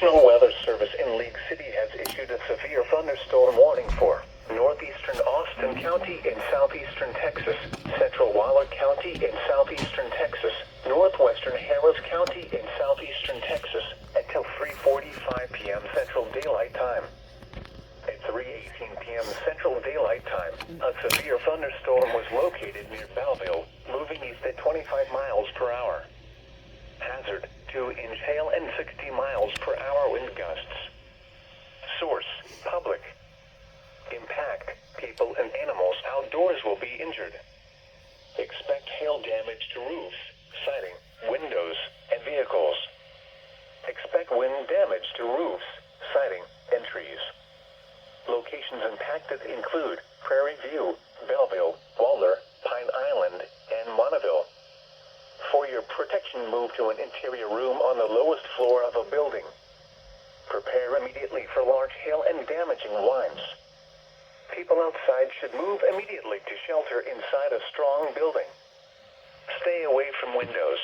National Weather Service in League City has issued a severe thunderstorm warning for northeastern Austin County in southeastern Texas, central Waller County in southeastern Texas, northwestern Harris County in southeastern Texas until 3:45 p.m. Central Daylight Time. At 3:18 p.m. Central Daylight Time, a severe thunderstorm was located near Belleville, moving east at 25 miles per hour. Hazard: 2-inch hail and 60 miles per hour wind gusts. Source: public. Impact: people and animals outdoors will be injured. Expect hail damage to roofs, siding, windows, and vehicles. Expect wind damage to roofs, siding, and trees. Locations impacted include Prairie View, Belleville, Waller, Pine Island, and Monaville. For your protection, move to an interior room on the lowest floor of a building. Prepare immediately for large hail and damaging winds. People outside should move immediately to shelter inside a strong building. Stay away from windows,